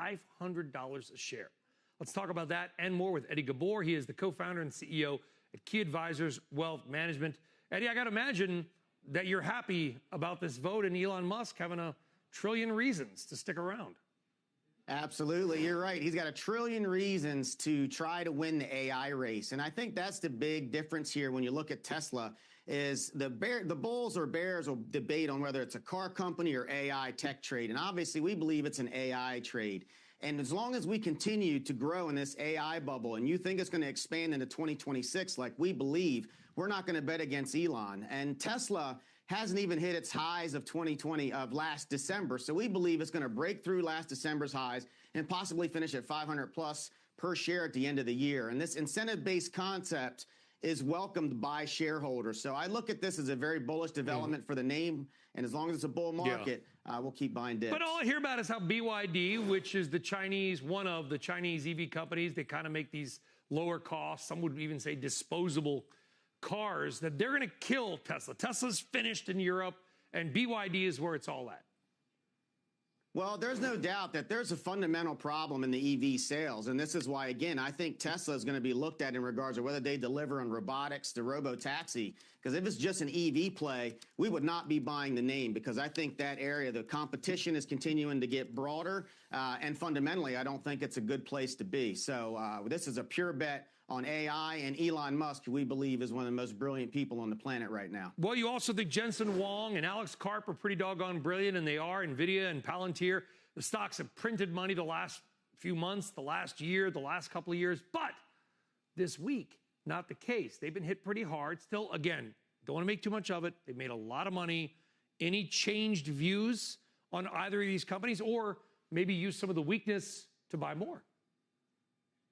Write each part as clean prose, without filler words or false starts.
$500 a share. Let's talk about that and more with Eddie Ghabour. He is the co-founder and CEO at Key Advisors Wealth Management. Eddie, I got to imagine that you're happy about this vote and Elon Musk having a trillion reasons to stick around. Absolutely. You're right. He's got a trillion reasons to try to win the AI race. And I think that's the big difference here when you look at Tesla is the bulls or bears will debate on whether it's a car company or AI tech trade. And obviously we believe it's an AI trade. And as long as we continue to grow in this AI bubble and you think it's going to expand into 2026 like we believe, we're not going to bet against Elon. And Tesla hasn't even hit its highs of 2020 of last December. So we believe it's going to break through last December's highs and possibly finish at 500 plus per share at the end of the year. And this incentive-based concept is welcomed by shareholders. So I look at this as a very bullish development for the name. And as long as it's a bull market, we'll keep buying dips. But all I hear about is how BYD, which is one of the Chinese EV companies, they kind of make these lower cost, some would even say disposable cars, that they're going to kill Tesla. Tesla's finished in Europe, and BYD is where it's all at. Well, there's no doubt that there's a fundamental problem in the EV sales. And this is why, again, I think Tesla is going to be looked at in regards to whether they deliver on robotics, the Robotaxi. Because if it's just an EV play, we would not be buying the name, because I think that area, the competition is continuing to get broader. And fundamentally, I don't think it's a good place to be. So this is a pure bet on AI, and Elon Musk, who we believe is one of the most brilliant people on the planet right now. Well, you also think Jensen Huang and Alex Karp are pretty doggone brilliant, and they are. NVIDIA and Palantir, the stocks have printed money the last few months, the last year, the last couple of years. But this week, not the case. They've been hit pretty hard. Still, again, don't want to make too much of it. They've made a lot of money. Any changed views on either of these companies, or maybe use some of the weakness to buy more?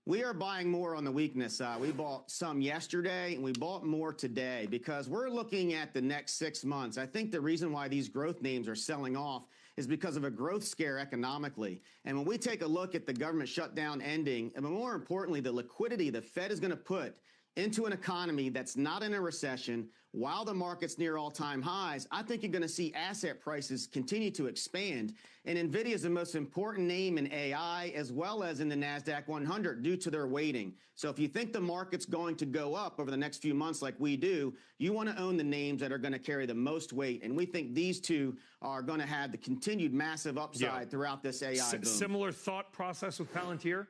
We are buying more on the weakness. We bought some yesterday and we bought more today because we're looking at the next 6 months. I think the reason why these growth names are selling off is because of a growth scare economically. And when we take a look at the government shutdown ending, and more importantly, the liquidity the Fed is going to put into an economy that's not in a recession while the market's near all-time highs, I think you're going to see asset prices continue to expand. And NVIDIA is the most important name in AI as well as in the NASDAQ 100 due to their weighting. So if you think the market's going to go up over the next few months like we do, you want to own the names that are going to carry the most weight. And we think these two are going to have the continued massive upside throughout this AI boom. Similar thought process with Palantir?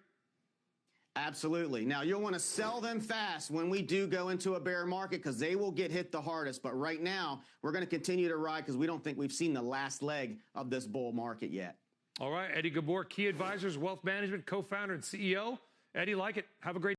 Absolutely. Now, you'll want to sell them fast when we do go into a bear market because they will get hit the hardest. But right now, we're going to continue to ride because we don't think we've seen the last leg of this bull market yet. All right. Eddie Ghabour, Key Advisors Wealth Management, co-founder and CEO. Eddie, like it. Have a great